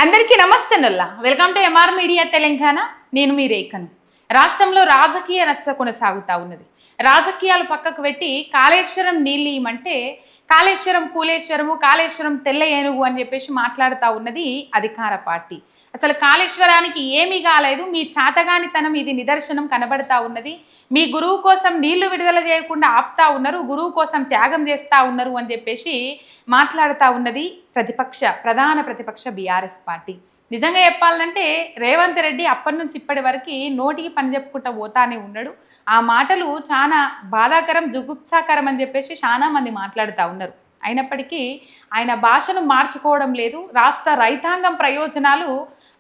అందరికీ నమస్తే నల్లా welcome to MR media Telangana. నేను మీ రేఖను. రాష్ట్రంలో రాజకీయ రచ్చ కొనసాగుతూ ఉన్నది. రాజకీయాలు పక్కకు పెట్టి కాళేశ్వరం నీళ్ళు ఇవ్వమంటే కాళేశ్వరం కూలేశ్వరము, కాళేశ్వరం తెల్ల ఏనుగు అని చెప్పేసి మాట్లాడుతూ ఉన్నది అధికార పార్టీ. అసలు కాళేశ్వరానికి ఏమీ కాలేదు, మీ చాతగానితనం ఇది నిదర్శనం కనబడతా ఉన్నది. మీ గురువు కోసం నీళ్లు విడుదల చేయకుండా ఆపుతా ఉన్నారు, గురువు కోసం త్యాగం చేస్తూ ఉన్నారు అని చెప్పేసి మాట్లాడుతూ ఉన్నది ప్రధాన ప్రతిపక్ష బీఆర్ఎస్ పార్టీ. నిజంగా చెప్పాలంటే రేవంత్ రెడ్డి అప్పటి నుంచి ఇప్పటి వరకు నోటికి పని చెప్పుకుంటూ పోతానే ఉన్నాడు. ఆ మాటలు చాలా బాధాకరం, జుగుప్సాకరం అని చెప్పేసి చాలా మంది మాట్లాడుతూ ఉన్నారు. అయినప్పటికీ ఆయన భాషను మార్చుకోవడం లేదు. రాష్ట్ర రైతాంగం ప్రయోజనాలు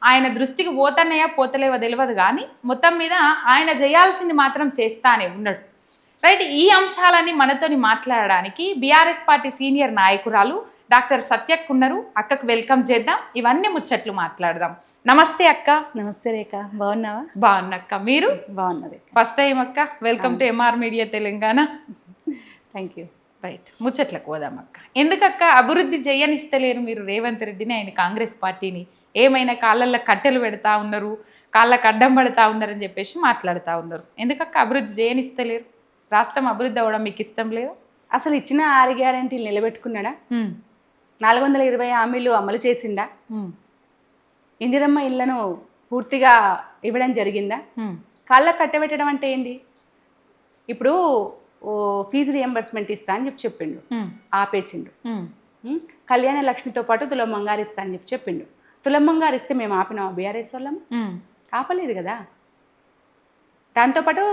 ఆయన దృష్టికి పోతున్నాయా పోతలేవో తెలియదు, కానీ మొత్తం మీద ఆయన చేయాల్సింది మాత్రం చేస్తానే ఉన్నాడు. రైట్, ఈ అంశాలన్నీ మనతోని మాట్లాడడానికి బీఆర్ఎస్ పార్టీ సీనియర్ నాయకురాలు డాక్టర్ సత్యక్ ఉన్నారు. అక్కకు వెల్కమ్ చేద్దాం, ఇవన్నీ ముచ్చట్లు మాట్లాడదాం. నమస్తే అక్క. నమస్తే రేఖ, బాగున్నావా? బాగున్నక్క, మీరు? బాగున్నది. ఫస్ట్ టైం అక్క, welcome to MR media Telangana. Thank you. Right, ముచ్చట్లకు పోదాం అక్క. ఎందుకక్క అభివృద్ధి చేయనిస్తలేరు మీరు రేవంత్ రెడ్డిని, ఆయన కాంగ్రెస్ పార్టీని? ఏమైనా కాళ్ళల్లో కట్టెలు పెడతా ఉన్నారు, కాళ్ళకు అడ్డం పడతా ఉన్నారని చెప్పేసి మాట్లాడుతూ ఉన్నారు. ఎందుకక్క అభివృద్ధి చేయనిస్తలేరు? రాష్ట్రం అభివృద్ధి అవ్వడం మీకు ఇష్టం లేదు? అసలు ఇచ్చిన 6 గ్యారెంటీలు నిలబెట్టుకున్నాడా? 420 హామీలు అమలు చేసిందా? ఇందిరమ్మ ఇళ్లను పూర్తిగా ఇవ్వడం జరిగిందా? కాళ్ళకు కట్టబెట్టడం అంటే ఏంది? ఇప్పుడు ఫీజు రియంబర్స్మెంట్ ఇస్తా అని చెప్పిండు, ఆపేసిండు. కళ్యాణ లక్ష్మితో పాటు తులం బంగారు ఇస్తా అని చెప్పిండు. తులం బంగారు ఇస్తే మేము ఆపినామా? బీఆర్ఎస్ వాళ్ళము ఆపలేదు కదా. దాంతోపాటు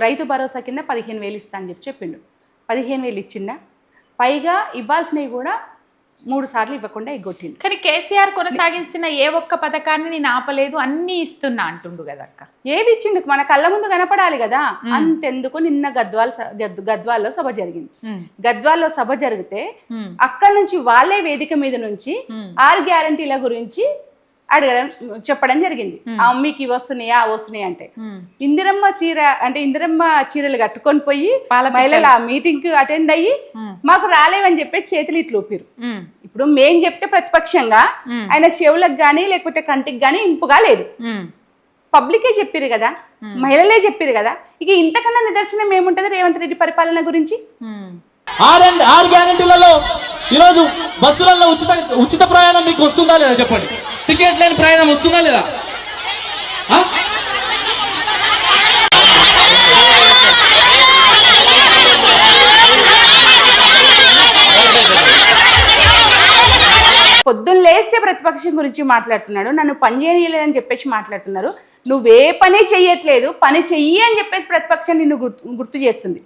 రైతు భరోసా కింద 15,000 ఇస్తా అని చెప్పిండు. 15,000 ఇచ్చిండా? పైగా ఇవ్వాల్సినవి కూడా 3 సార్లు ఇవ్వకుండా ఎగ్గొట్టిండు. కానీ కేసీఆర్ కొనసాగించిన ఏ ఒక్క పథకాన్ని నేను ఆపలేదు, అన్నీ ఇస్తున్నా అంటుండు కదా అక్క. ఏవి ఇచ్చిండు? మన కళ్ళ ముందు కనపడాలి కదా. అంతెందుకు నిన్న గద్వాల్లో సభ జరిగింది. గద్వాల్లో సభ జరిగితే అక్కడ నుంచి వాళ్ళే వేదిక మీద నుంచి 6 గ్యారెంటీల గురించి అడగడం చెప్పడం జరిగింది. మీకు ఇవి వస్తున్నాయా వస్తున్నాయి అంటే ఇందిరమ్మ చీరలు కట్టుకొని పోయి మహిళలు ఆ మీటింగ్ కి అటెండ్ అయ్యి మాకు రాలేవని చెప్పి చేతులు ఇట్లు ఊపిరు. ఇప్పుడు మేం చెప్తే ప్రతిపక్షంగా ఆయన చెవులకు గానీ లేకపోతే కంటికి గానీ ఇంపుగా లేదు. పబ్లికే చెప్పారు కదా, మహిళలే చెప్పారు కదా. ఇక ఇంతకన్నా నిదర్శనం ఏముంటది రేవంత్ రెడ్డి పరిపాలన గురించి? 6 గ్యారెంటీలలో ఈరోజు బస్సులలో ఉచిత ప్రయాణం మీకు వస్తుందా లేదా చెప్పండి? టికెట్ లేని ప్రయాణం వస్తుందా లేదా? పొద్దున్న లేస్తే ప్రతిపక్షం గురించి మాట్లాడుతున్నాడు, నన్ను పని చేయలేదని చెప్పేసి మాట్లాడుతున్నారు. నువ్వే పని చెయ్యట్లేదు, పని చెయ్యి అని చెప్పేసి ప్రతిపక్షం నిన్ను గుర్తు చేస్తుంది.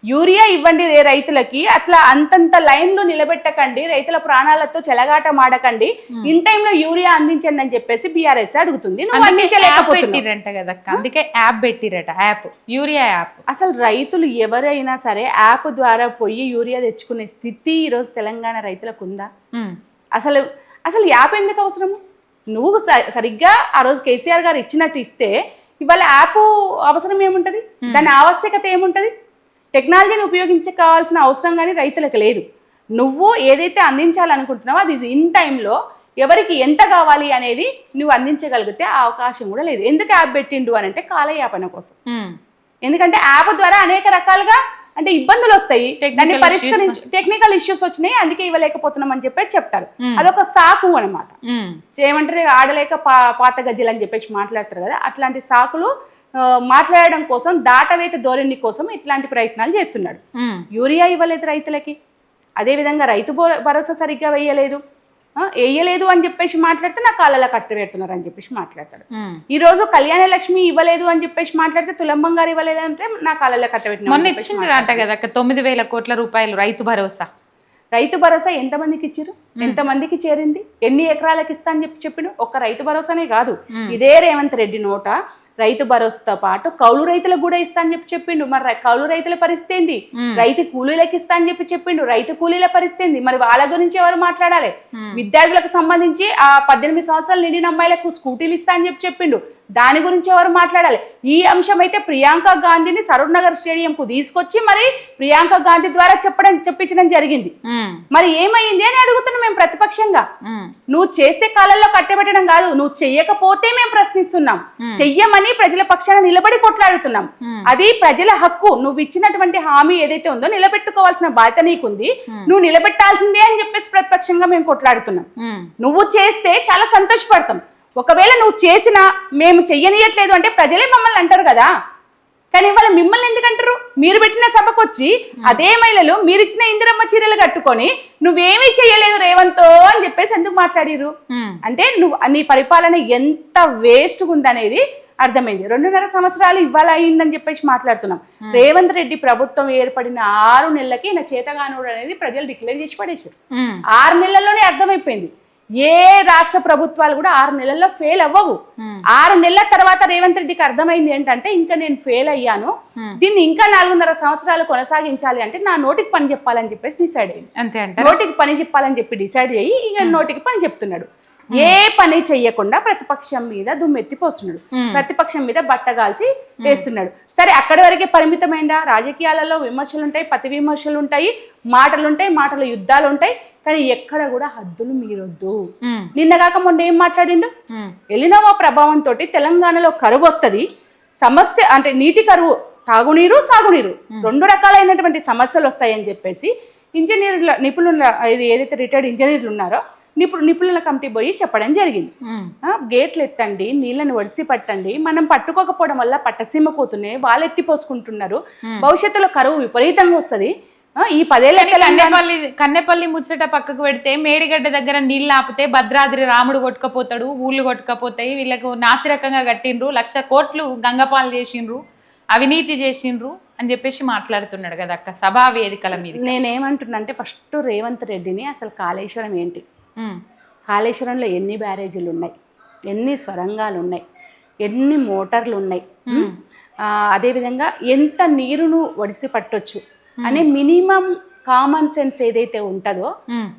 యూరియా ఇవ్వండి రైతులకి, అట్లా అంతంత లైన్లో నిలబెట్టకండి, రైతుల ప్రాణాలతో చెలగాట మాడకండి, ఇన్ టైంలో యూరియా అందించండి అని చెప్పేసి బీఆర్ఎస్ అడుగుతుంది. నువ్వు అందించలేకపోతున్నారంట కదా, అందుకే యాప్ పెట్టిరట, యాప్ యూరియా యాప్. అసలు రైతులు ఎవరైనా సరే యాప్ ద్వారా పోయి యూరియా తెచ్చుకునే స్థితి ఈరోజు తెలంగాణ రైతులకు ఉందా? అసలు యాప్ ఎందుకు అవసరము? నువ్వు సరిగ్గా ఆ రోజు కేసీఆర్ గారు ఇచ్చినట్టు ఇస్తే ఇవాళ యాప్ అవసరం ఏముంటుంది? దాని ఆవశ్యకత ఏముంటుంది? టెక్నాలజీని ఉపయోగించుకోవాల్సిన అవసరం కానీ రైతులకు లేదు. నువ్వు ఏదైతే అందించాలనుకుంటున్నావో అది ఇన్ టైంలో ఎవరికి ఎంత కావాలి అనేది నువ్వు అందించగలిగితే ఆ అవకాశం కూడా లేదు. ఎందుకు యాప్ పెట్టిండు అని అంటే కాలయాపన కోసం. ఎందుకంటే యాప్ ద్వారా అనేక రకాలుగా అంటే ఇబ్బందులు వస్తాయి, దాన్ని టెక్నికల్ ఇష్యూస్ వచ్చినాయి, అందుకే ఇవ్వలేకపోతున్నాం అని చెప్పేసి చెప్తారు. అదొక సాకు అనమాట. ఏమంటారు, ఆడలేక పాత గజ్జలు అని చెప్పేసి మాట్లాడతారు కదా, అట్లాంటి సాకులు మాట్లాడడం కోసం, దాటవేత ధోరణి కోసం ఇట్లాంటి ప్రయత్నాలు చేస్తున్నాడు. యూరియా ఇవ్వలేదు రైతులకి, అదేవిధంగా రైతు భరోసా సరిగ్గా వేయలేదు అని చెప్పేసి మాట్లాడితే నా కాళ్ళలో కట్టు పెడుతున్నారు అని చెప్పేసి మాట్లాడతాడు. ఈ రోజు కళ్యాణ లక్ష్మి ఇవ్వలేదు అని చెప్పేసి మాట్లాడితే తులం బంగారు ఇవ్వలేదు అంటే నా కాళ్ళలో కట్టబెట్టిన. మొన్న ఇచ్చింది అంట కదా 9,000 కోట్ల రూపాయలు రైతు భరోసా. రైతు భరోసా ఎంతమందికి ఇచ్చారు, ఎంతమందికి చేరింది, ఎన్ని ఎకరాలకు ఇస్తా అని చెప్పిండు? ఒక్క రైతు భరోసానే కాదు, ఇదే రేవంత్ రెడ్డి నోట రైతు భరోసాతో పాటు కౌలు రైతులకు కూడా ఇస్తా అని చెప్పిండు. మరి కౌలు రైతుల పరిస్థితి ఏంది? రైతు కూలీలకు ఇస్తా అని చెప్పిండు. రైతు కూలీల పరిస్థితి ఏంది? మరి వాళ్ళ గురించి ఎవరు మాట్లాడాలి? విద్యార్థులకు సంబంధించి ఆ 18 సంవత్సరాలు నిండిన అమ్మాయిలకు స్కూటీలు ఇస్తా అని చెప్పిండు. దాని గురించి ఎవరు మాట్లాడాలి? ఈ అంశం అయితే ప్రియాంక గాంధీని సరూర్ నగర్ స్టేడియంకు తీసుకొచ్చి మరి ప్రియాంక గాంధీ ద్వారా చెప్పించడం జరిగింది. మరి ఏమైంది అని అడుగుతున్నాం మేము ప్రతిపక్షంగా. నువ్వు చేస్తే కాలంలో కట్టబెట్టడం కాదు, నువ్వు చెయ్యకపోతే మేము ప్రశ్నిస్తున్నాం. చెయ్యమని ప్రజల పక్షాన నిలబడి కొట్లాడుతున్నాం. అది ప్రజల హక్కు. నువ్వు ఇచ్చినటువంటి హామీ ఏదైతే ఉందో నిలబెట్టుకోవాల్సిన బాధ్యత నీకుంది. నువ్వు నిలబెట్టాల్సిందే అని చెప్పేసి ప్రతిపక్షంగా మేము కొట్లాడుతున్నాం. నువ్వు చేస్తే చాలా సంతోషపడతాం. ఒకవేళ నువ్వు చేసినా మేము చెయ్యనియట్లేదు అంటే ప్రజలే మమ్మల్ని అంటారు కదా. కానీ ఇవాళ మిమ్మల్ని ఎందుకంటారు? మీరు పెట్టిన సభకు వచ్చి అదే మహిళలు మీరు ఇచ్చిన ఇందిరమ్మ చీరలు కట్టుకొని నువ్వేమీ చెయ్యలేదు రేవంతో అని చెప్పేసి ఎందుకు మాట్లాడిరు? అంటే నీ పరిపాలన ఎంత వేస్ట్గా ఉందనేది అర్థమైంది. 2.5 సంవత్సరాలు ఇవాళ అయిందని చెప్పేసి మాట్లాడుతున్నాం. రేవంత్ రెడ్డి ప్రభుత్వం ఏర్పడిన 6 నెలలకి ఈయన చేతగానోడు అనేది ప్రజలు డిక్లేర్ చేసి పడేశారు. 6 నెలల్లోనే అర్థమైపోయింది. ఏ రాష్ట్ర ప్రభుత్వాలు కూడా 6 నెలల్లో ఫెయిల్ అవ్వవు. 6 నెలల తర్వాత రేవంత్ రెడ్డికి అర్థమైంది ఏంటంటే ఇంకా నేను ఫెయిల్ అయ్యాను, దీన్ని ఇంకా 4.5 సంవత్సరాలు కొనసాగించాలి అంటే నా నోటికి పని చెప్పాలని చెప్పేసి డిసైడ్ అయ్యింది. అంతే, నోటికి పని చెప్పాలని చెప్పి డిసైడ్ అయ్యి ఇక నోటికి పని చెప్తున్నాడు. ఏ పని చెయ్యకుండా ప్రతిపక్షం మీద దుమ్మెత్తిపోస్తున్నాడు, ప్రతిపక్షం మీద బట్టగాల్చి వేస్తున్నాడు. సరే, అక్కడి వరకే పరిమితమైందా? రాజకీయాలలో విమర్శలు ఉంటాయి, ప్రతి విమర్శలు ఉంటాయి, మాటలుంటాయి, మాటల యుద్ధాలు ఉంటాయి. కానీ ఎక్కడ కూడా హద్దులు మీరొద్దు. నిన్నగాక మొన్న ఏం మాట్లాడిండు? ఎలినోవా ప్రభావంతో తెలంగాణలో కరువు వస్తుంది, సమస్య అంటే నీటి కరువు, తాగునీరు సాగునీరు 2 రకాలైనటువంటి సమస్యలు వస్తాయని చెప్పేసి ఇంజనీర్ల నిపుణుల ఏదైతే రిటైర్డ్ ఇంజనీర్లు ఉన్నారో నిపుణుల కమిటీ పోయి చెప్పడం జరిగింది. గేట్లు ఎత్తండి, నీళ్ళని ఒడిసి పట్టండి, మనం పట్టుకోకపోవడం వల్ల పట్టసీమ పోతున్నాయి, వాళ్ళు ఎత్తిపోసుకుంటున్నారు, భవిష్యత్తులో కరువు విపరీతంగా వస్తుంది. ఈ 10 ఏళ్ళ కన్నెపల్లి ముచ్చట పక్కకు పెడితే మేడిగడ్డ దగ్గర నీళ్ళు ఆపితే భద్రాద్రి రాముడు కొట్టుకపోతాడు, ఊళ్ళు కొట్టుకపోతాయి, వీళ్ళకు నాసిరకంగా కట్టిండ్రు, 1,00,000 కోట్లు గంగపాలు చేసిండ్రు, అవినీతి చేసిండ్రు అని చెప్పేసి మాట్లాడుతున్నాడు కదా అక్క సభా వేదికల మీద. నేనేమంటున్నా అంటే ఫస్ట్ రేవంత్ రెడ్డిని అసలు కాళేశ్వరం ఏంటి, కాళేశ్వరంలో ఎన్ని బ్యారేజీలు ఉన్నాయి, ఎన్ని స్వరంగాలు ఉన్నాయి, ఎన్ని మోటార్లు ఉన్నాయి, అదేవిధంగా ఎంత నీరును ఒడిసి పట్టొచ్చు అనే మినిమం కామన్ సెన్స్ ఏదైతే ఉంటుందో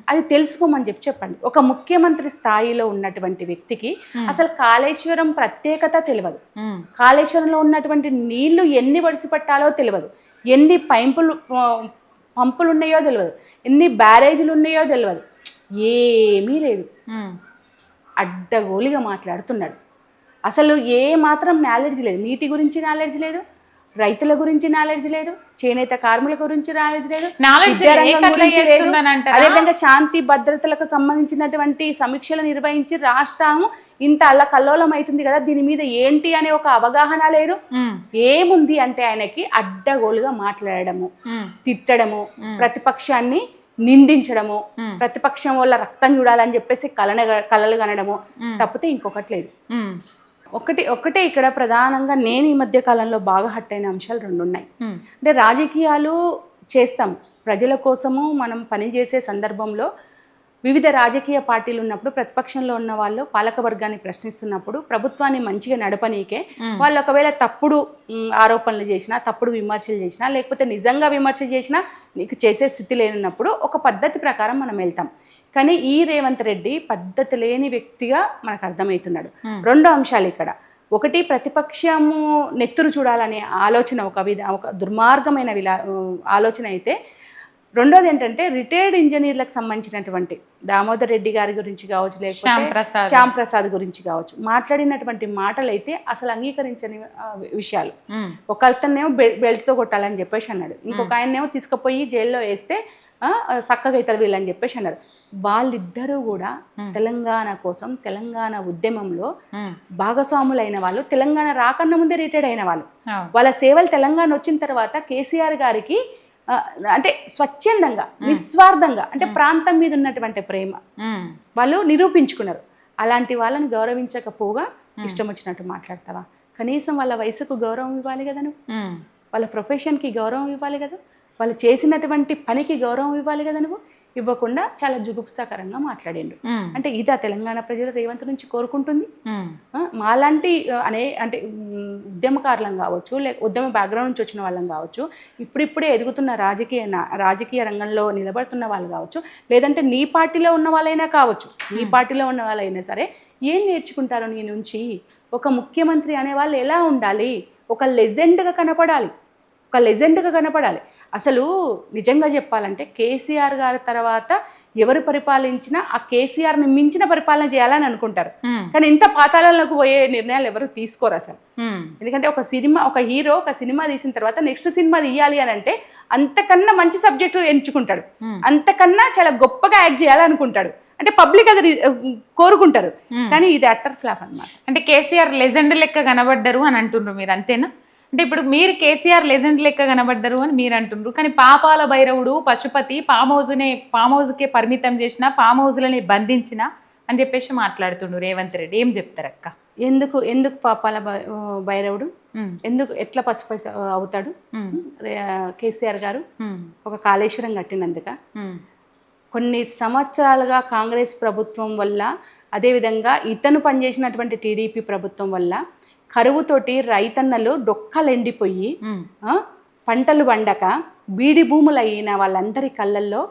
అది తెలుసుకోమని చెప్పండి. ఒక ముఖ్యమంత్రి స్థాయిలో ఉన్నటువంటి వ్యక్తికి అసలు కాళేశ్వరం ప్రత్యేకత తెలియదు, కాళేశ్వరంలో ఉన్నటువంటి నీళ్లు ఎన్ని వడిసి పట్టాలో తెలియదు, ఎన్ని పంపులు ఉన్నాయో తెలియదు, ఎన్ని బ్యారేజీలు ఉన్నాయో తెలియదు, ఏమీ లేదు. అడ్డగోలిగా మాట్లాడుతున్నాడు. అసలు ఏ మాత్రం నాలెడ్జ్ లేదు, నీటి గురించి నాలెడ్జ్ లేదు, రైతుల గురించి నాలెడ్జ్ లేదు, చేనేత కార్మికుల గురించి నాలెడ్జ్ లేదు, అదేవిధంగా శాంతి భద్రతలకు సంబంధించినటువంటి సమీక్షలు నిర్వహించి రాష్ట్రం ఇంత అల్లకల్లోలం అవుతుంది కదా, దీని మీద ఏంటి అనే ఒక అవగాహన లేదు. ఏముంది అంటే ఆయనకి అడ్డగోలుగా మాట్లాడము, తిట్టడము, ప్రతిపక్షాన్ని నిందించడము, ప్రతిపక్షం వల్ల రక్తం చూడాలని చెప్పేసి కలలు కనడము తప్పితే ఇంకొకటి లేదు. ఒకటే ఇక్కడ ప్రధానంగా నేను ఈ మధ్య కాలంలో బాగా హట్ అయిన అంశాలు 2 ఉన్నాయి. అంటే రాజకీయాలు చేస్తాం, ప్రజల కోసము మనం పనిచేసే సందర్భంలో వివిధ రాజకీయ పార్టీలు ఉన్నప్పుడు ప్రతిపక్షంలో ఉన్న వాళ్ళు పాలకవర్గాన్ని ప్రశ్నిస్తున్నప్పుడు ప్రభుత్వాన్ని మంచిగా నడపనీకే వాళ్ళు ఒకవేళ తప్పుడు ఆరోపణలు చేసినా, తప్పుడు విమర్శలు చేసినా, లేకపోతే నిజంగా విమర్శ చేసినా నీకు చేసే స్థితి లేనప్పుడు ఒక పద్ధతి ప్రకారం మనం వెళ్తాం. కానీ ఈ రేవంత్ రెడ్డి పద్ధతి లేని వ్యక్తిగా మనకు అర్థమవుతున్నాడు. 2 అంశాలు ఇక్కడ. ఒకటి, ప్రతిపక్షము నెత్తురు చూడాలనే ఆలోచన ఒక దుర్మార్గమైన ఆలోచన అయితే, రెండోది ఏంటంటే రిటైర్డ్ ఇంజనీర్లకు సంబంధించినటువంటి దామోదర్ రెడ్డి గారి గురించి కావచ్చు, లేకపోతే శ్యామ్ ప్రసాద్ గురించి కావచ్చు, మాట్లాడినటువంటి మాటలు అయితే అసలు అంగీకరించని విషయాలు. ఒక అతన్నేమో బెల్ట్తో కొట్టాలని చెప్పేసి అన్నాడు, ఇంకొక ఆయన్నేమో తీసుకుపోయి జైల్లో వేస్తే చక్కగా అవుతారు వీళ్ళని చెప్పేసి అన్నారు. వాళ్ళిద్దరూ కూడా తెలంగాణ కోసం, తెలంగాణ ఉద్యమంలో భాగస్వాములైన వాళ్ళు, తెలంగాణ రాకన్నా ముందే రిటైర్డ్ అయిన వాళ్ళు. వాళ్ళ సేవలు తెలంగాణ వచ్చిన తర్వాత కేసీఆర్ గారికి అంటే స్వచ్ఛందంగా, నిస్వార్థంగా, అంటే ప్రాంతం మీద ఉన్నటువంటి ప్రేమ వాళ్ళు నిరూపించుకున్నారు. అలాంటి వాళ్ళని గౌరవించకపోగా ఇష్టం వచ్చినట్టు మాట్లాడతావా? కనీసం వాళ్ళ వయసుకు గౌరవం ఇవ్వాలి కదా నువ్వు, వాళ్ళ ప్రొఫెషన్కి గౌరవం ఇవ్వాలి కదా, వాళ్ళు చేసినటువంటి పనికి గౌరవం ఇవ్వాలి కదా నువ్వు. ఇవ్వకుండా చాలా జుగుప్సాకరంగా మాట్లాడిండు. అంటే ఇదా తెలంగాణ ప్రజలు రేవంత్ నుంచి కోరుకుంటుంది? మాలాంటి అంటే ఉద్యమకారులం కావచ్చు, ఉద్యమ బ్యాక్గ్రౌండ్ నుంచి వచ్చిన వాళ్ళం కావచ్చు, ఇప్పుడిప్పుడే ఎదుగుతున్న రాజకీయ రంగంలో నిలబడుతున్న వాళ్ళు కావచ్చు, లేదంటే నీ పార్టీలో ఉన్న వాళ్ళైనా కావచ్చు, నీ పార్టీలో ఉన్న వాళ్ళైనా సరే ఏం నేర్చుకుంటారు నీ నుంచి? ఒక ముఖ్యమంత్రి అనేవాళ్ళు ఎలా ఉండాలి? ఒక లెజెండ్గా కనపడాలి, ఒక లెజెండ్గా కనపడాలి. అసలు నిజంగా చెప్పాలంటే కేసీఆర్ గారి తర్వాత ఎవరు పరిపాలించినా ఆ కేసీఆర్ని మించిన పరిపాలన చేయాలని అనుకుంటారు. కానీ ఇంత పాతాళంలోకి పోయే నిర్ణయాలు ఎవరు తీసుకోరు అసలు. ఎందుకంటే ఒక హీరో ఒక సినిమా తీసిన తర్వాత నెక్స్ట్ సినిమా తీయాలి అని అంటే అంతకన్నా మంచి సబ్జెక్టు ఎంచుకుంటాడు, అంతకన్నా చాలా గొప్పగా యాక్ట్ చేయాలనుకుంటాడు. అంటే పబ్లిక్ అది కోరుకుంటారు. కానీ ఇది అట్టర్ ఫ్లాప్ అన్నమాట. అంటే కేసీఆర్ లెజెండ్ లెక్క కనబడ్డరు అని అంటున్నారు మీరు, అంతేనా? అంటే ఇప్పుడు మీరు కేసీఆర్ లెజెండ్ లెక్క కనబడ్డరు అని మీరు అంటున్నారు, కానీ పాపాల భైరవుడు పశుపతి ఫామ్ హౌస్కే పరిమితం చేసిన, ఫామ్ హౌస్లని బంధించిన అని చెప్పేసి మాట్లాడుతుండ్రు రేవంత్ రెడ్డి. ఏం చెప్తారు అక్క? ఎందుకు పాపాల భైరవుడు, ఎందుకు ఎట్లా పశుపతి అవుతాడు? కేసీఆర్ గారు ఒక కాళేశ్వరం కట్టినందుక, కొన్ని సంవత్సరాలుగా కాంగ్రెస్ ప్రభుత్వం వల్ల, అదేవిధంగా ఇతను పనిచేసినటువంటి టీడీపీ ప్రభుత్వం వల్ల కరువుతోటి రైతన్నలు డొక్కలు ఎండిపోయి పంటలు పండక బీడి భూములు అయిన వాళ్ళందరి కళ్ళల్లో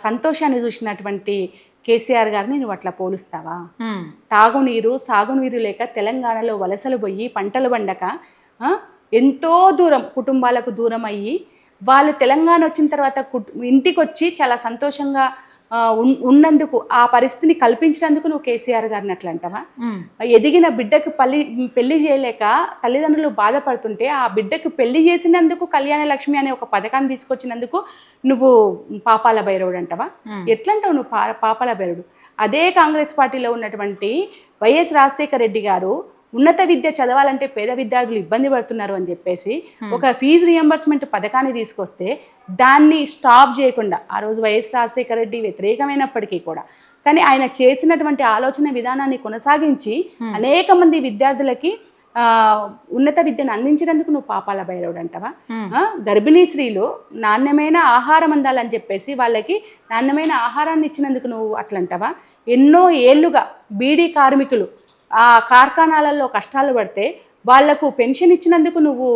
సంతోషాన్ని చూసినటువంటి కేసీఆర్ గారిని నువ్వు అట్లా పోలుస్తావా? తాగునీరు సాగునీరు లేక తెలంగాణలో వలసలు పోయి పంటలు పండక ఎంతో దూరం కుటుంబాలకు దూరం అయ్యి వాళ్ళు తెలంగాణ వచ్చిన తర్వాత ఇంటికి వచ్చి చాలా సంతోషంగా ఉన్నందుకు, ఆ పరిస్థితిని కల్పించినందుకు నువ్వు కేసీఆర్ గారిని అట్లా అంటావా? ఎదిగిన బిడ్డకు పెళ్లి చేయలేక తల్లిదండ్రులు బాధపడుతుంటే ఆ బిడ్డకు పెళ్లి చేసినందుకు కళ్యాణ లక్ష్మి అనే ఒక పథకాన్ని తీసుకొచ్చినందుకు నువ్వు పాపాల భైరవుడు అంటావా? ఎట్లంటావు నువ్వు పాపాల భైరవుడు? అదే కాంగ్రెస్ పార్టీలో ఉన్నటువంటి వైఎస్ రాజశేఖర రెడ్డి గారు ఉన్నత విద్య చదవాలంటే పేద విద్యార్థులు ఇబ్బంది పడుతున్నారు అని చెప్పేసి ఒక ఫీజు రియంబర్స్మెంట్ పథకాన్ని తీసుకొస్తే దాన్ని స్టాప్ చేయకుండా, ఆ రోజు వైఎస్ రాజశేఖర రెడ్డి వ్యతిరేకమైనప్పటికీ కూడా, కానీ ఆయన చేసినటువంటి ఆలోచన విధానాన్ని కొనసాగించి అనేక మంది విద్యార్థులకి ఉన్నత విద్యను అందించినందుకు నువ్వు పాపాల భైరవుడు అంటావా? గర్భిణీ స్త్రీలు నాణ్యమైన ఆహారం అందాలని చెప్పేసి వాళ్ళకి నాణ్యమైన ఆహారాన్ని ఇచ్చినందుకు నువ్వు అట్లంటావా? ఎన్నో ఏళ్ళుగా బీడీ కార్మికులు ఆ కార్ఖానాలలో కష్టాలు పడితే వాళ్లకు పెన్షన్ ఇచ్చినందుకు నువ్వు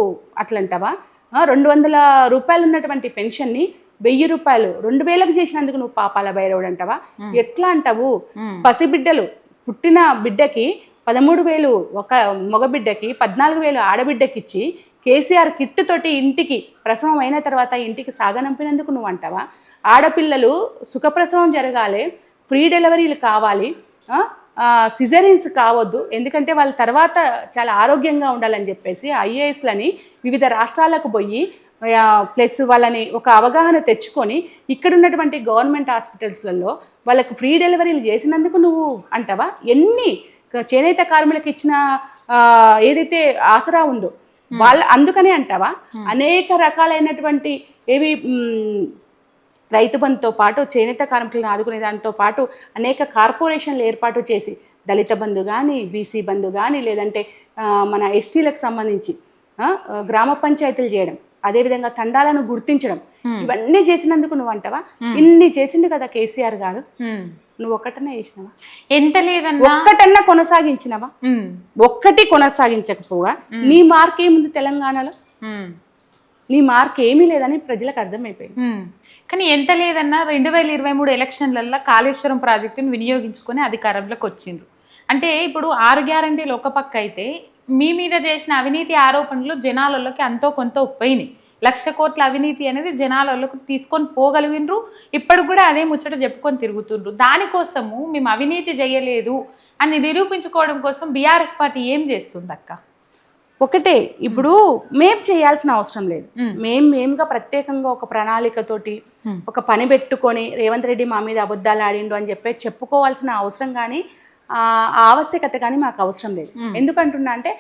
అట్లంటావా? 200 రూపాయలు ఉన్నటువంటి పెన్షన్ని 1000 రూపాయలు 2000కు చేసినందుకు నువ్వు పాపాల భైరవుడు అంటావా? ఎట్లా అంటావు? పసిబిడ్డలు పుట్టిన బిడ్డకి 13,000 ఒక మగబిడ్డకి, 14,000 ఆడబిడ్డకి ఇచ్చి కేసీఆర్ కిట్టు తోటి ఇంటికి ప్రసవం అయిన తర్వాత ఇంటికి సాగనంపినందుకు నువ్వు అంటావా? ఆడపిల్లలు సుఖప్రసవం జరగాలి, ఫ్రీ డెలివరీలు కావాలి, సిజరీన్స్ కావద్దు, ఎందుకంటే వాళ్ళ తర్వాత చాలా ఆరోగ్యంగా ఉండాలని చెప్పేసి ఐఏఎస్లని వివిధ రాష్ట్రాలకు పోయి ప్లస్ వాళ్ళని ఒక అవగాహన తెచ్చుకొని ఇక్కడ ఉన్నటువంటి గవర్నమెంట్ హాస్పిటల్స్లలో వాళ్ళకు ఫ్రీ డెలివరీలు చేసినందుకు నువ్వు అంటావా? ఎన్ని చేనేత కార్మికులకు ఇచ్చిన ఏదైతే ఆసరా ఉందో వాళ్ళ అందుకనే అంటావా? అనేక రకాలైనటువంటి ఏవి రైతు బంధుతో పాటు చేనేత కార్మికులను ఆదుకునే దాంతో పాటు అనేక కార్పొరేషన్లు ఏర్పాటు చేసి దళిత బంధు కానీ, బీసీ బంధు కానీ, లేదంటే మన ఎస్టీలకు సంబంధించి గ్రామ పంచాయతీలు చేయడం, అదేవిధంగా తండాలను గుర్తించడం, ఇవన్నీ చేసినందుకు నువ్వు అంటావా? ఇన్ని చేసిండు కదా కేసీఆర్ గారు, నువ్వు ఒక్కటన్నా చేసినావా? ఎంత లేదన్నా ఒక్కటన్నా కొనసాగించినవా? ఒక్కటి కొనసాగించకపోగా నీ మార్క్ ఏముంది తెలంగాణలో? నీ మార్క్ ఏమీ లేదని ప్రజలకు అర్థమైపోయింది. కానీ ఎంత లేదన్నా 2023 ఎలక్షన్లలో కాళేశ్వరం ప్రాజెక్టును వినియోగించుకొని అధికారంలోకి వచ్చిండ్రు. అంటే ఇప్పుడు 6 గ్యారంటీలు ఒక పక్క అయితే మీ మీద చేసిన అవినీతి ఆరోపణలు జనాలలోకి అంతో కొంత ఉప్పైనాయి. 1,00,000 కోట్ల అవినీతి అనేది జనాలలోకి తీసుకొని పోగలిగినరు. ఇప్పటికి కూడా అదే ముచ్చట చెప్పుకొని తిరుగుతుండ్రు. దానికోసము మేము అవినీతి చేయలేదు అని నిరూపించుకోవడం కోసం బీఆర్ఎస్ పార్టీ ఏం చేస్తుంది అక్క? ఒకటే, ఇప్పుడు మేం చేయాల్సిన అవసరం లేదు. మేముగా ప్రత్యేకంగా ఒక ప్రణాళికతోటి ఒక పని పెట్టుకొని రేవంత్ రెడ్డి మా మీద అబద్ధాలు ఆడిండు అని చెప్పి చెప్పుకోవాల్సిన అవసరం కానీ ఆ ఆవశ్యకత కానీ మాకు అవసరం లేదు. ఎందుకంటున్నా అంటే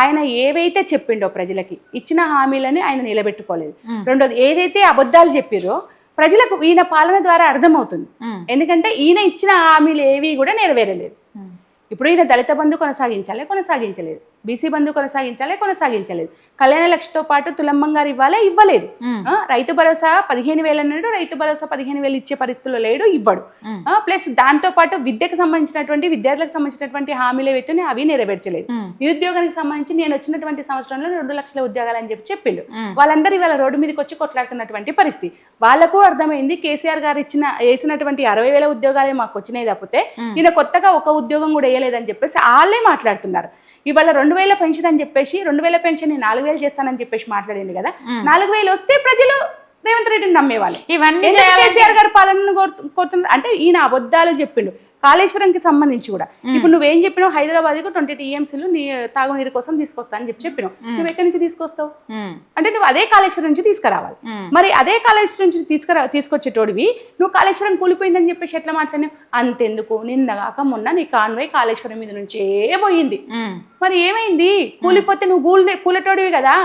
ఆయన ఏవైతే చెప్పిండో ప్రజలకి ఇచ్చిన హామీలని ఆయన నిలబెట్టుకోలేదు. రెండోది, ఏదైతే అబద్ధాలు చెప్పిరో ప్రజలకు ఈయన పాలన ద్వారా అర్థమవుతుంది. ఎందుకంటే ఈయన ఇచ్చిన హామీలు ఏవి కూడా నెరవేరలేదు. ఇప్పుడు ఈయన దళిత బంధు కొనసాగించలేదు, బీసీ బంధు కొనసాగించలేదు. కళ్యాణ లక్ష్మితో పాటు తులం బంగారు ఇవ్వలేదు. రైతు భరోసా 15,000 అన్నాడు, రైతు భరోసా 15,000 ఇచ్చే పరిస్థితుల్లో లేడు, ఇవ్వడు. ప్లస్ దాంతో పాటు విద్యకు సంబంధించినటువంటి విద్యార్థులకు సంబంధించినటువంటి హామీలు ఏవైతే అవి నెరవేర్చలేదు. నిరుద్యోగానికి సంబంధించి నేను వచ్చినటువంటి సంవత్సరంలో 2 లక్షల ఉద్యోగాలు అని చెప్పిండు. వాళ్ళందరూ ఇవాళ రోడ్డు మీదకి వచ్చి కొట్లాడుతున్నటువంటి పరిస్థితి. వాళ్ళకు అర్థమైంది కేసీఆర్ గారు వేసినటువంటి 60,000 ఉద్యోగాలే మాకు వచ్చినాయి తప్పితే ఈయన కొత్తగా ఒక ఉద్యోగం కూడా వేయలేదని చెప్పేసి వాళ్ళే మాట్లాడుతున్నారు. ఇవాళ 2,000 పెన్షన్ అని చెప్పేసి 2,000 పెన్షన్ 4,000 చేస్తానని చెప్పేసి మాట్లాడింది కదా. 4,000 వస్తే ప్రజలు రేవంత్ రెడ్డిని నమ్మేవాళ్ళు. ఇవన్నీ కేసీఆర్ గారు పాలనను కోరుతున్నారు అంటే ఈయన అబద్ధాలు చెప్పిండు. కాళేశ్వరంకి సంబంధించి కూడా ఇప్పుడు నువ్వేం చెప్పినావు, హైదరాబాద్కు 20 TMCలు నీ తాగునీరు కోసం తీసుకొస్తా అని చెప్పినావు. నువ్వు ఎక్కడి నుంచి తీసుకొస్తావు అంటే నువ్వు అదే కాళేశ్వరం నుంచి తీసుకురావాలి. మరి అదే కాళేశ్వరం నుంచి తీసుకొచ్చేటోడివి నువ్వు కాళేశ్వరం కూలిపోయిందని చెప్పేసి ఎట్లా మాట్లాడినావు? అంతెందుకు, నిన్నగాక మొన్న నీ కాన్వాయ్ కాళేశ్వరం మీద నుంచే పోయింది. మరి ఏమైంది? కూలిపోతే నువ్వు కూలటోడివి కదా,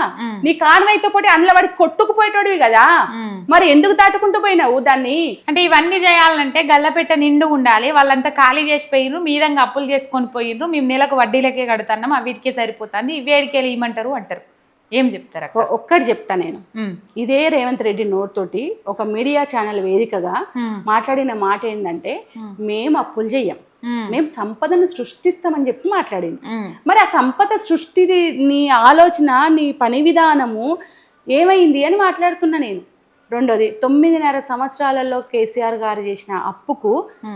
నీ కాన్వాయ్తో పాటు అండ్లవాడి కొట్టుకుపోయేటోడివి కదా, మరి ఎందుకు దాటుకుంటూ పోయినావు దాన్ని? అంటే ఇవన్నీ చేయాలంటే గల్లపెట్ట నిండు ఉండాలి. వాళ్ళంతా ఖాళీ చేసి పోయినరు, మీదంగా అప్పులు చేసుకొని పోయినరు, మేము నెలకు వడ్డీలకే కడుతున్నాం, వీటికే సరిపోతుంది, ఇవేడికెళ్ళి ఇవ్వమంటారు అంటారు. ఏం చెప్తారు? ఒక్కటి చెప్తా నేను. ఇదే రేవంత్ రెడ్డి నోట్ తోటి ఒక మీడియా ఛానల్ వేదికగా మాట్లాడిన మాట ఏంటంటే, మేము అప్పులు చెయ్యం, మేము సంపదను సృష్టిస్తామని చెప్పి మాట్లాడింది. మరి ఆ సంపద సృష్టి నీ ఆలోచన, నీ పని విధానము ఏమైంది అని మాట్లాడుతున్నా నేను. రెండోది, 9.5 సంవత్సరాలలో కేసీఆర్ గారు చేసిన అప్పుకు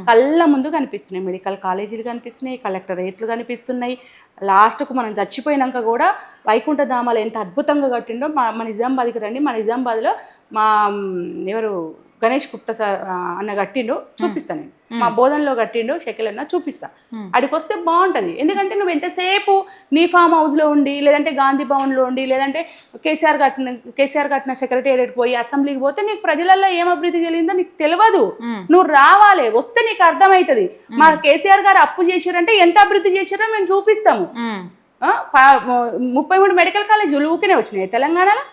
కళ్ళ ముందు కనిపిస్తున్నాయి. మెడికల్ కాలేజీలు కనిపిస్తున్నాయి, కలెక్టరేట్లు కనిపిస్తున్నాయి. లాస్ట్కు మనం చచ్చిపోయినాక కూడా వైకుంఠ ధామాలు ఎంత అద్భుతంగా కట్టిండో మా నిజామాబాద్కి రండి. మా నిజామాబాద్లో మా ఎవరు గణేష్ గుప్తా సార్ అన్న కట్టిండు, చూపిస్తాను నేను. మా బోధనలో కట్టిండు షకిల్ అన్న, చూపిస్తా. అడికి వస్తే బాగుంటుంది. ఎందుకంటే నువ్వు ఎంతసేపు నీ ఫామ్ హౌస్లో ఉండి, లేదంటే గాంధీ భవన్లో ఉండి, లేదంటే కేసీఆర్ కట్టిన సెక్రటేరియట్ పోయి అసెంబ్లీకి పోతే నీకు ప్రజలలో ఏం అభివృద్ధి జరిగిందో నీకు తెలియదు. నువ్వు రావాలి, వస్తే నీకు అర్థమవుతుంది. మా కేసీఆర్ గారు అప్పు చేశారంటే ఎంత అభివృద్ధి చేశారో మేము చూపిస్తాము. 33 మెడికల్ కాలేజీలు ఊరికే వచ్చినాయి తెలంగాణలో.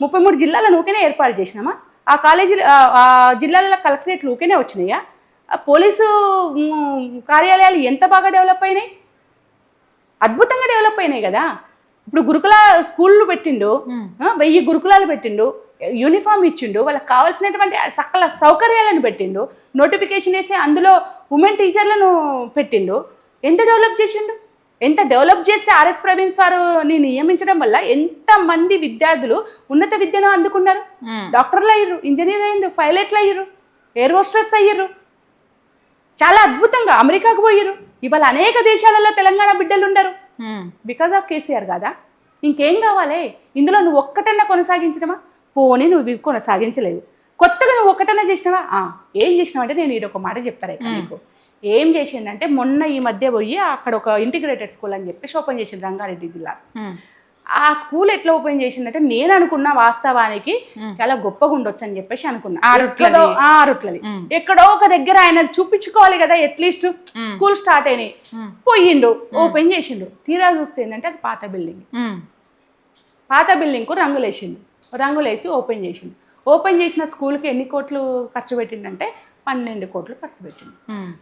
33 జిల్లాలను ఊరికే ఏర్పాటు చేసినామా? ఆ కాలేజీలు జిల్లాల కలెక్టరేట్లు ఊరికే వచ్చినాయా? పోలీసు కార్యాలయాలు ఎంత బాగా డెవలప్ అయినాయి, అద్భుతంగా డెవలప్ అయినాయి కదా. ఇప్పుడు గురుకుల స్కూళ్ళు పెట్టిండు, 1000 గురుకులాలు పెట్టిండు, యూనిఫామ్ ఇచ్చిండు, వాళ్ళకి కావాల్సినటువంటి సకల సౌకర్యాలను పెట్టిండు, నోటిఫికేషన్ వేసి అందులో ఉమెన్ టీచర్లను పెట్టిండు. ఎంత డెవలప్ చేసిండు? ఎంత డెవలప్ చేస్తే ఆర్ఎస్ ప్రవీణ్ సార్ ని నియమించడం వల్ల ఎంతమంది విద్యార్థులు ఉన్నత విద్యను అందుకున్నారు. డాక్టర్లు అయ్యారు, ఇంజనీర్ అయ్యారు, పైలట్లు అయ్యారు, ఎయిర్ హోస్టర్స్ అయ్యారు, చాలా అద్భుతంగా అమెరికాకు పోయారు. ఇవాళ అనేక దేశాలలో తెలంగాణ బిడ్డలు ఉండరు. బికాజ్ ఆఫ్ కేసీఆర్ కదా. ఇంకేం కావాలి? ఇందులో నువ్వు ఒక్కటన్నా కొనసాగించడమా? పోనీ నువ్వు కొనసాగించలేదు. కొత్తగా నువ్వు ఒక్కటన్నా చేసినావా? ఏం చేసినావు అంటే నేను ఒక మాట చెప్తాను నీకు. ఏం చేసిందంటే మొన్న ఈ మధ్య పోయి అక్కడ ఒక ఇంటిగ్రేటెడ్ స్కూల్ అని చెప్పేసి ఓపెన్ చేసింది రంగారెడ్డి జిల్లా. ఆ స్కూల్ ఎట్లా ఓపెన్ చేసిందంటే నేను అనుకున్నా వాస్తవానికి చాలా గొప్పగా ఉండొచ్చు అని చెప్పేసి అనుకున్నా. ఆరుట్లది ఎక్కడో ఒక దగ్గర ఆయన చూపించుకోవాలి కదా, అట్లీస్ట్ స్కూల్ స్టార్ట్ అయినాయి. పోయిండు, ఓపెన్ చేసిండు. తీరా చూస్తే ఏంటంటే అది పాత బిల్డింగ్. పాత బిల్డింగ్ కు రంగులేసి ఓపెన్ చేసిండు. ఓపెన్ చేసిన స్కూల్కి ఎన్ని కోట్లు ఖర్చు పెట్టిండంటే 12 కోట్లు ఖర్చు పెట్టిండు.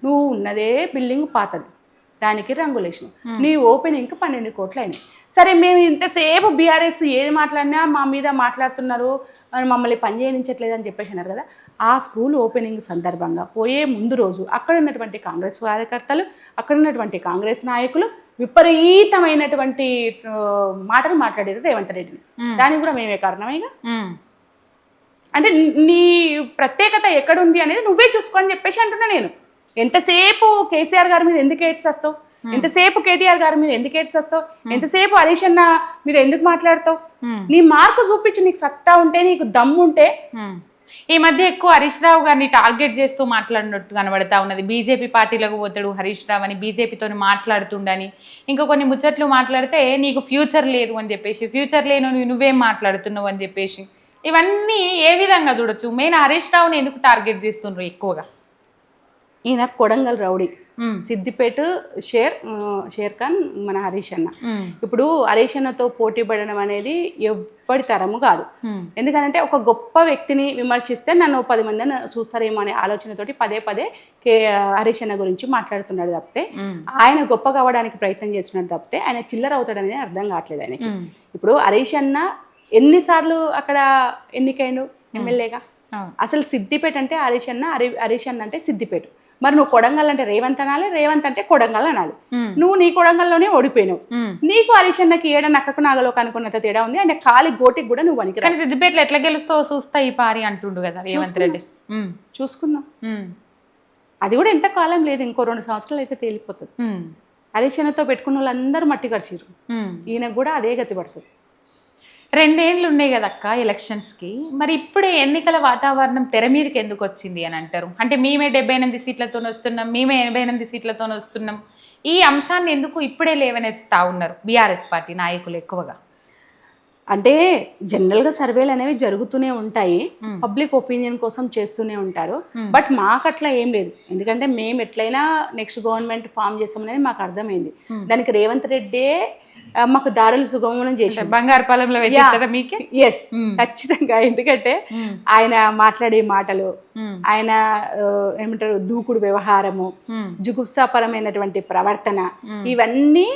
నువ్వు ఉన్నదే బిల్డింగ్ పాతది, దానికి రంగులేసినావు. నీ ఓపెనింగ్కి 12 కోట్లు అయినాయి. సరే, మేము ఇంతసేపు బీఆర్ఎస్ ఏది మాట్లాడినా మా మీద మాట్లాడుతున్నారు, మమ్మల్ని పని చేయనించట్లేదు అని చెప్పేసి అన్నారు కదా. ఆ స్కూల్ ఓపెనింగ్ సందర్భంగా పోయే ముందు రోజు అక్కడ ఉన్నటువంటి కాంగ్రెస్ కార్యకర్తలు, అక్కడ ఉన్నటువంటి కాంగ్రెస్ నాయకులు విపరీతమైనటువంటి మాటలు మాట్లాడారు రేవంత్ రెడ్డిని. దానికి కూడా మేమే కారణమేగా. అంటే నీ ప్రత్యేకత ఎక్కడుంది అనేది నువ్వే చూసుకోని చెప్పేసి అంటున్నా నేను. ఎంతసేపు కేసీఆర్ గారి మీద ఎందుకు ఏడ్చేస్తావు? ఎంతసేపు కేటీఆర్ గారి మీద ఎందుకు ఏడ్చేస్తావు? ఎంతసేపు హరీష్ అన్న మీద ఎందుకు మాట్లాడతావు? నీ మార్కు చూపించి, నీకు సత్తా ఉంటే, నీకు దమ్ము ఉంటే. ఈ మధ్య ఎక్కువ హరీష్ రావు గారిని టార్గెట్ చేస్తూ మాట్లాడినట్టు కనబడతా ఉన్నది. బీజేపీ పార్టీలకు పోతాడు హరీష్ రావు అని, బీజేపీతో మాట్లాడుతుండని, ఇంకా కొన్ని ముచ్చట్లు మాట్లాడితే నీకు ఫ్యూచర్ లేదు అని చెప్పేసి, ఫ్యూచర్ లేను నువ్వేం మాట్లాడుతున్నావు అని చెప్పేసి, ఇవన్నీ ఏ విధంగా చూడొచ్చు? మెయిన్ హరీష్ రావుని ఎందుకు టార్గెట్ చేస్తుండ్రు ఎక్కువగా? ఈయన కొడంగల్ రౌడీ, సిద్దిపేట షేర్ ఖాన్ మన హరీష్ అన్న. ఇప్పుడు హరీష్ అన్నతో పోటీ పడడం అనేది ఎవ్వడి తరము కాదు. ఎందుకంటే ఒక గొప్ప వ్యక్తిని విమర్శిస్తే నన్ను 10 మందిని చూస్తారేమో అనే ఆలోచనతోటి పదే పదే హరీష్ అన్న గురించి మాట్లాడుతున్నాడు తప్పితే ఆయన గొప్ప కావడానికి ప్రయత్నం చేస్తున్నాడు తప్పితే ఆయన చిల్లర అవుతాడనేది అర్థం కావట్లేదు ఆయనకి. ఇప్పుడు హరీష్ అన్న ఎన్నిసార్లు అక్కడ ఎన్నికైండు ఎమ్మెల్యేగా? అసలు సిద్దిపేట అంటే హరీష్ అన్న అంటే సిద్దిపేట. మరి నువ్వు కొడంగల్ అంటే రేవంత్ అనాలి, రేవంత్ అంటే కొడంగల్ అనాలి. నువ్వు నీ కొడంగల్లోనే ఓడిపోయినావు. నీకు హరీష్ అన్నకి ఏడ నక్కకు నాగలోకి అనుకున్నంత తేడా ఉంది. అంటే కాలి గోటికి కూడా నువ్వు పనికి. కానీ సిద్దిపేటలో ఎట్లా గెలుస్తావు చూస్తా ఈ పారి అంటుండు కదా రేవంత్ రెడ్డి. చూసుకుందాం, అది కూడా ఎంత కాలం లేదు, ఇంకో 2 సంవత్సరాలు అయితే తేలిపోతుంది. హరీష్ అన్నతో పెట్టుకున్న వాళ్ళందరూ మట్టి కడిచిరు, ఈయనకు కూడా అదే గతి పడుతుంది. 2 ఏళ్ళు ఉన్నాయి కదక్క ఎలక్షన్స్కి. మరి ఇప్పుడే ఎన్నికల వాతావరణం తెర మీదకి ఎందుకు వచ్చింది అని అంటారు? అంటే మేమే 78 సీట్లతో వస్తున్నాం, మేమే 88 సీట్లతో వస్తున్నాం. ఈ అంశాన్ని ఎందుకు ఇప్పుడే లేవనెత్తుతా ఉన్నారు బీఆర్ఎస్ పార్టీ నాయకులు ఎక్కువగా? అంటే జనరల్గా సర్వేలు అనేవి జరుగుతూనే ఉంటాయి, పబ్లిక్ ఒపీనియన్ కోసం చేస్తూనే ఉంటారు. బట్ మాకు అట్లా ఏం లేదు. ఎందుకంటే మేము ఎట్లయినా నెక్స్ట్ గవర్నమెంట్ ఫామ్ చేస్తామనేది మాకు అర్థమైంది. దానికి రేవంత్ రెడ్డి మాకు దారులు సుగమనం చేసి బంగారు పొలంలో మీకు ఎస్ ఖచ్చితంగా. ఎందుకంటే ఆయన మాట్లాడే మాటలు, ఆయన ఏమంటారు దూకుడు వ్యవహారము, జుగుప్సాపరమైనటువంటి ప్రవర్తన, ఇవన్నీ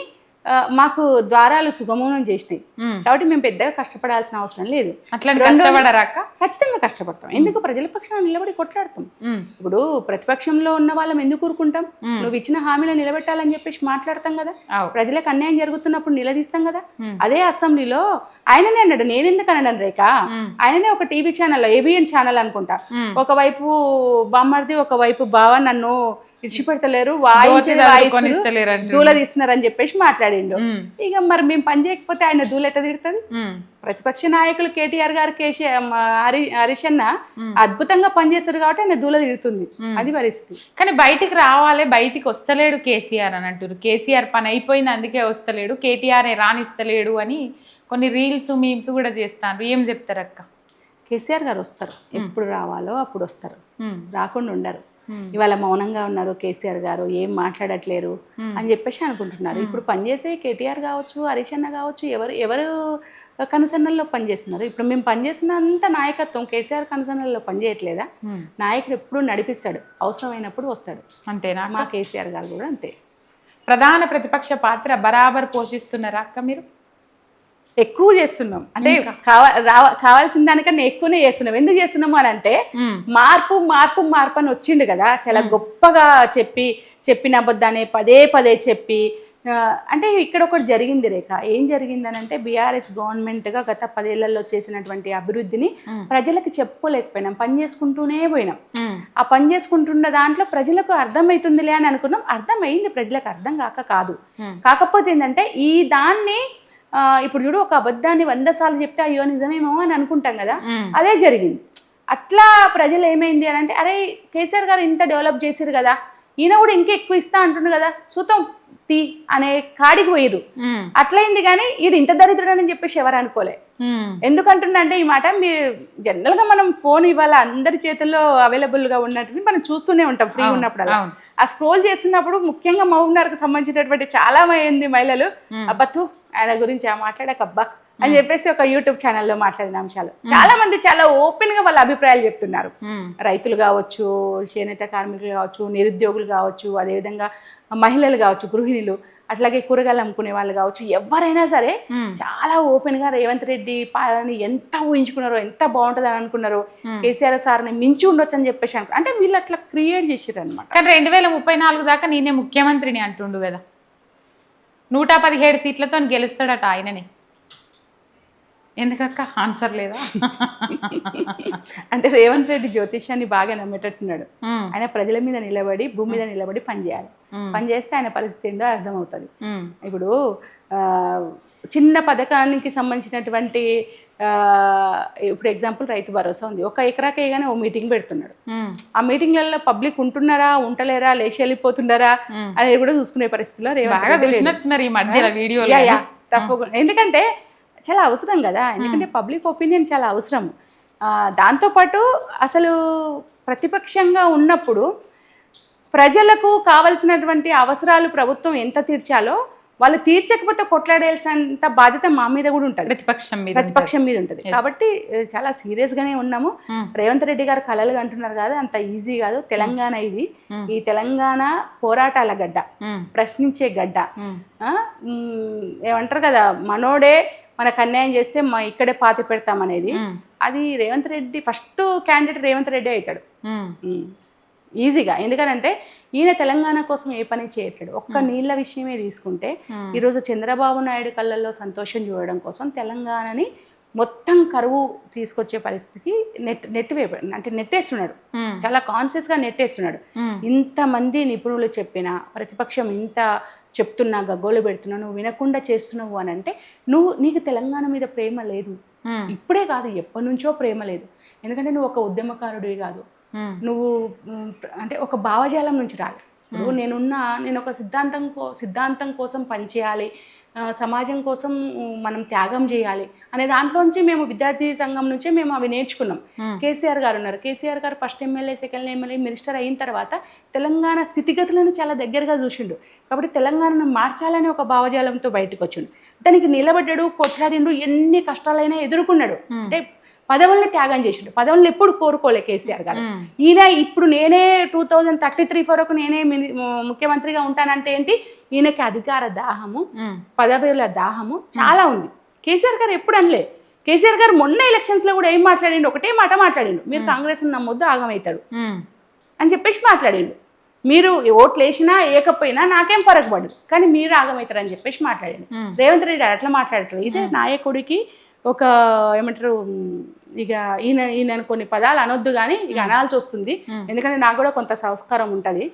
మాకు ద్వారాలు సుగమనం చేసినాయి. కాబట్టి మేము పెద్దగా కష్టపడాల్సిన అవసరం లేదు. ఖచ్చితంగా కష్టపడతాం. ఎందుకు? ప్రజల పక్షాన నిలబడి కొట్లాడతాం. ఇప్పుడు ప్రతిపక్షంలో ఉన్న వాళ్ళం ఎందుకు ఊరుకుంటాం? నువ్వు ఇచ్చిన హామీలు నిలబెట్టాలని చెప్పేసి మాట్లాడతాం కదా. ప్రజలకు అన్యాయం జరుగుతున్నప్పుడు నిలదీస్తాం కదా. అదే అసెంబ్లీలో ఆయననే అన్నాడు, నేనెందుకు అన్నాడు రేఖ. ఆయననే ఒక టీవీ ఛానల్లో, ఏబిఎన్ ఛానల్ అనుకుంటా, ఒకవైపు బామ్మర్ది ఒకవైపు బావ నన్ను ఇడిచిపెడతలేరు, దూల తీస్తున్నారని చెప్పేసి మాట్లాడిండు. ఇక మరి మేము పని చేయకపోతే ఆయన దూల ఎట్లా తిడుతుంది? ప్రతిపక్ష నాయకులు కేటీఆర్ గారు హరీష్ అన్న అద్భుతంగా పనిచేస్తారు కాబట్టి ఆయన దూల తిడుతుంది. అది పరిస్థితి. కానీ బయటికి రావాలి, బయటికి వస్తలేడు కేసీఆర్ అని అంటారు. కేసీఆర్ పని అయిపోయింది అందుకే వస్తలేడు, కేటీఆర్ రానిస్తలేడు అని కొన్ని రీల్స్ మీమ్స్ కూడా చేస్తాను. ఏం చెప్తారు అక్క? కేసీఆర్ గారు వస్తారు, ఎప్పుడు రావాలో అప్పుడు వస్తారు, రాకుండా ఉండరు. ఇవాళ మౌనంగా ఉన్నారు కేసీఆర్ గారు, ఏం మాట్లాడట్లేరు అని చెప్పేసి అనుకుంటున్నారు. ఇప్పుడు పనిచేసే కేటీఆర్ కావచ్చు, హరీష్ అన్న కావచ్చు, ఎవరు కనుసన్నల్లో పనిచేస్తున్నారు. ఇప్పుడు మేము పనిచేసినంత నాయకత్వం కేసీఆర్ కనుసన్నల్లో పనిచేయట్లేదా? నాయకుడు ఎప్పుడు నడిపిస్తాడు, అవసరమైనప్పుడు వస్తాడు. అంతేనా? మా కేసీఆర్ గారు కూడా అంతే. ప్రధాన ప్రతిపక్ష పాత్ర బరాబర్ పోషిస్తున్నారా అక్క? మీరు ఎక్కువ చేస్తున్నాం. అంటే కావాల్సిన దానికన్నా ఎక్కువనే చేస్తున్నాం. ఎందుకు చేస్తున్నాము అని అంటే మార్పు మార్పు మార్పు అని వచ్చిండు కదా, చాలా గొప్పగా చెప్పిన అబద్ధాన్ని పదే పదే చెప్పి. అంటే ఇక్కడ ఒకటి జరిగింది రేఖ. ఏం జరిగిందని అంటే బీఆర్ఎస్ గవర్నమెంట్గా గత 10 ఏళ్లలో చేసినటువంటి అభివృద్ధిని ప్రజలకు చెప్పుకోలేకపోయినాం, పని చేసుకుంటూనే పోయినాం. ఆ పని చేసుకుంటున్న దాంట్లో ప్రజలకు అర్థమవుతుందిలే అని అనుకున్నాం. అర్థమైంది, ప్రజలకు అర్థం కాదు. కాకపోతే ఏంటంటే ఈ దాన్ని ఇప్పుడు చూడు, ఒక అబద్ధాన్ని 100 సార్లు చెప్తే అయ్యో నిజమేమో అని అనుకుంటాం కదా, అదే జరిగింది. అట్లా ప్రజలు ఏమైంది అని అంటే, అరే కేసీఆర్ గారు ఇంత డెవలప్ చేశారు కదా, ఈయన కూడా ఇంకా ఎక్కువ ఇస్తా అంటుండు కదా, సుతం తీ అనే కాడికి పోయిరు. అట్లయింది. కానీ ఈడు ఇంత దరిద్రుడు అని చెప్పేసి ఎవరు అనుకోలే. ఎందుకంటున్నా అంటే ఈ మాట, మీరు జనరల్గా మనం ఫోన్ ఇవాళ అందరి చేతుల్లో అవైలబుల్గా ఉన్నట్టు మనం చూస్తూనే ఉంటాం ఫ్రీ ఉన్నప్పుడు. ఆ స్క్రోల్ చేస్తున్నప్పుడు ముఖ్యంగా మహబూబ్నగర్కు సంబంధించినటువంటి చాలా మంది మహిళలు అబ్బతు ఆయన గురించి మాట్లాడకబ్బా అని చెప్పేసి ఒక యూట్యూబ్ ఛానల్లో మాట్లాడిన అంశాలు చాలా మంది చాలా ఓపెన్ గా వాళ్ళ అభిప్రాయాలు చెప్తున్నారు. రైతులు కావచ్చు, చేనేత కార్మికులు కావచ్చు, నిరుద్యోగులు కావచ్చు, అదేవిధంగా మహిళలు కావచ్చు, గృహిణులు, అట్లాగే కూరగాయలు అమ్ముకునే వాళ్ళు కావచ్చు, ఎవరైనా సరే చాలా ఓపెన్ గా రేవంత్ రెడ్డి పాలన ఎంత ఊహించుకున్నారో, ఎంత బాగుంటుంది అని అనుకున్నారో, కేసీఆర్ సార్ని మించి ఉండొచ్చు అని చెప్పేసి అనుకున్నారు. అంటే వీళ్ళు అట్లా క్రియేట్ చేసారు అనమాట. కానీ 2034 దాకా నేనే ముఖ్యమంత్రిని అంటుండు కదా, 117 సీట్లతో గెలుస్తాడట ఆయనని. ఎందుకక్క ఆన్సర్ లేదా? అంటే రేవంత్ రెడ్డి జ్యోతిష్యాన్ని బాగా నమ్మేటట్టున్నాడు. ఆయన ప్రజల మీద నిలబడి, భూమి మీద నిలబడి పనిచేయాలి. పనిచేస్తే ఆయన పరిస్థితి ఏందో అర్థమవుతుంది. ఇప్పుడు చిన్న పథకానికి సంబంధించినటువంటి ఇప్పుడు ఎగ్జాంపుల్ రైతు భరోసా ఉంది. 1 ఎకరాకే కానీ ఓ మీటింగ్ పెడుతున్నాడు. ఆ మీటింగ్లలో పబ్లిక్ ఉంటున్నారా, ఉంటలేరా, లేచి వెళ్ళిపోతున్నారా అనేది కూడా చూసుకునే పరిస్థితిలో తప్పకుండా. ఎందుకంటే చాలా అవసరం కదా, ఎందుకంటే పబ్లిక్ ఒపీనియన్ చాలా అవసరం. దాంతోపాటు అసలు ప్రతిపక్షంగా ఉన్నప్పుడు ప్రజలకు కావలసినటువంటి అవసరాలు ప్రభుత్వం ఎంత తీర్చాలో వాళ్ళు తీర్చకపోతే కొట్లాడేయాల్సినంత బాధ్యత మా మీద కూడా ఉంటుంది, ప్రతిపక్షం మీద ఉంటుంది. కాబట్టి చాలా సీరియస్ గానే ఉన్నాము. రేవంత్ రెడ్డి గారు కలలు అంటున్నారు కదా, అంత ఈజీ కాదు. తెలంగాణ ఇది, ఈ తెలంగాణ పోరాటాల గడ్డ, ప్రశ్నించే గడ్డ. ఏమంటారు కదా, మనోడే మనకు అన్యాయం చేస్తే ఇక్కడే పాతి పెడతామనేది. అది రేవంత్ రెడ్డి ఫస్ట్ క్యాండిడేట్ రేవంత్ రెడ్డి అవుతాడు ఈజీగా. ఎందుకనంటే ఈయన తెలంగాణ కోసం ఏ పని చేయట్లేడు. ఒక్క నీళ్ళ విషయమే తీసుకుంటే ఈరోజు చంద్రబాబు నాయుడు కళ్ళల్లో సంతోషం చూడడం కోసం తెలంగాణని మొత్తం కరువు తీసుకొచ్చే పరిస్థితికి నెట్టేస్తున్నాడు. చాలా కాన్షియస్ గా నెట్టేస్తున్నాడు. ఇంతమంది నిపుణులు చెప్పినా, ప్రతిపక్షం ఇంత చెప్తున్నా, గగ్గోలు పెడుతున్నా, నువ్వు వినకుండా చేస్తున్నావు అని అంటే నీకు తెలంగాణ మీద ప్రేమ లేదు. ఇప్పుడే కాదు, ఎప్పటి నుంచో ప్రేమ లేదు. ఎందుకంటే నువ్వు ఒక ఉద్యమకారుడివి కాదు, నువ్వు అంటే ఒక భావజాలం నుంచి రాలి. ఇప్పుడు నేను ఒక సిద్ధాంతం కోసం పనిచేయాలి, సమాజం కోసం మనం త్యాగం చేయాలి అనే దాంట్లోంచి మేము విద్యార్థి సంఘం నుంచే మేము అవి నేర్చుకున్నాం. కేసీఆర్ గారు ఉన్నారు, కేసీఆర్ గారు first MLA, second MLA, minister అయిన తర్వాత తెలంగాణ స్థితిగతులను చాలా దగ్గరగా చూసిండు. కాబట్టి తెలంగాణను మార్చాలని ఒక భావజాలంతో బయటకు వచ్చిండు. దానికి నిలబడ్డాడు, కొట్లాడిండు, ఎన్ని కష్టాలైనా ఎదుర్కొన్నాడు. అంటే పదవుల్ని త్యాగం చేసిండు. పదవుల్ని ఎప్పుడు కోరుకోలే కేసీఆర్ గారు. ఈయన ఇప్పుడు నేనే 2033 వరకు నేనే ముఖ్యమంత్రిగా ఉంటానంటే ఏంటి, ఈయనకి అధికార దాహము, పదవుల దాహము చాలా ఉంది. కేసీఆర్ గారు ఎప్పుడు అనలే. కేసీఆర్ గారు మొన్న ఎలక్షన్స్ లో కూడా ఏం మాట్లాడిండు, ఒకటే మాట మాట్లాడిండు, మీరు కాంగ్రెస్ నమ్మొద్దు, ఆగమవుతాడు అని చెప్పేసి మాట్లాడిండు. మీరు ఓట్లు వేసినా ఏకపోయినా నాకేం ఫరక్ పడదు, కానీ మీరు ఆగమవుతారు అని చెప్పేసి మాట్లాడిండు. రేవంత్ రెడ్డి అట్లా మాట్లాడతారు. ఇదే నాయకుడికి ఒక ఏమంటారు, ఇక ఈయన కొన్ని పదాలు అనొద్దు కానీ ఇక అనాల్సి వస్తుంది. ఎందుకంటే నాకు కూడా కొంత సంస్కారం ఉంటుంది.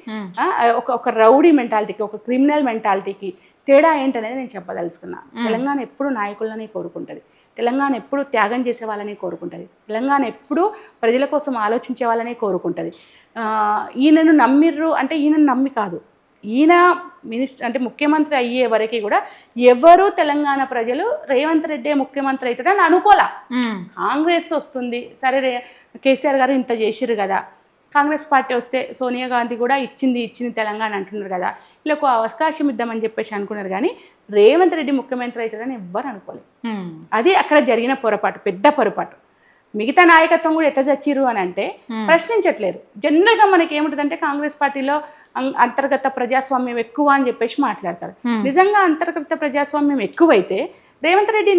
ఒక రౌడీ మెంటాలిటీకి, ఒక క్రిమినల్ మెంటాలిటీకి తేడా ఏంటనేది నేను చెప్పదలుచుకున్నా. తెలంగాణ ఎప్పుడు నాయకులనే కోరుకుంటుంది, తెలంగాణ ఎప్పుడు త్యాగం చేసే వాళ్ళని కోరుకుంటుంది, తెలంగాణ ఎప్పుడు ప్రజల కోసం ఆలోచించే వాళ్ళనే కోరుకుంటుంది. ఈయనను నమ్మిర్రు అంటే ఈయనను నమ్మి కాదు, ఈయన అంటే ముఖ్యమంత్రి అయ్యే వరకు కూడా ఎవరు తెలంగాణ ప్రజలు రేవంత్ రెడ్డి ముఖ్యమంత్రి అవుతాడని అనుకోలే. కాంగ్రెస్ వస్తుంది సరే, కేసీఆర్ గారు ఇంత చేసిర్రు కదా, కాంగ్రెస్ పార్టీ వస్తే సోనియా గాంధీ కూడా ఇచ్చింది తెలంగాణ అంటున్నారు కదా, ఇలా ఒక అవకాశం ఇద్దామని చెప్పేసి అనుకున్నారు. కానీ రేవంత్ రెడ్డి ముఖ్యమంత్రి అవుతాడని ఎవ్వరు అనుకోలేదు. అది అక్కడ జరిగిన పొరపాటు, పెద్ద పొరపాటు. మిగతా నాయకత్వం కూడా ఎట్లా చచ్చిరు అని అంటే ప్రశ్నించట్లేదు. జనరల్గా మనకి ఏముంటుందంటే కాంగ్రెస్ పార్టీలో అంతర్గత ప్రజాస్వామ్యం ఎక్కువ అని చెప్పేసి మాట్లాడతారు. నిజంగా అంతర్గత ప్రజాస్వామ్యం ఎక్కువైతే రేవంత్ రెడ్డి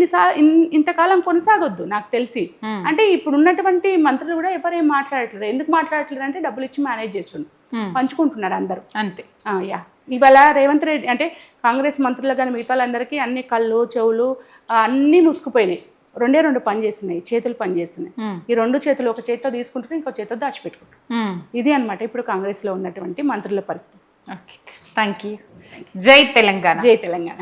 ఇంతకాలం కొనసాగొద్దు నాకు తెలిసి. అంటే ఇప్పుడు ఉన్నటువంటి మంత్రులు కూడా ఎవరేం మాట్లాడట్లేదు. ఎందుకు మాట్లాడట్లేదు అంటే డబ్బులు ఇచ్చి మేనేజ్ చేస్తున్నారు, పంచుకుంటున్నారు అందరూ అంతే. ఇవాళ రేవంత్ రెడ్డి అంటే కాంగ్రెస్ మంత్రులు కానీ మిగతా వాళ్ళందరికీ అన్ని కళ్ళు చెవులు అన్నీ మూసుకుపోయినాయి. రెండు పని చేస్తున్నాయి, చేతులు పని చేస్తున్నాయి. ఈ రెండు చేతులు ఒక చేతితో తీసుకుంటున్నారు, ఇంకో చేతితో దాచిపెట్టుకుంటారు. ఇది అనమాట ఇప్పుడు కాంగ్రెస్లో ఉన్నటువంటి మంత్రుల పరిస్థితి. Okay, thank you. జై తెలంగాణ. జై తెలంగాణ.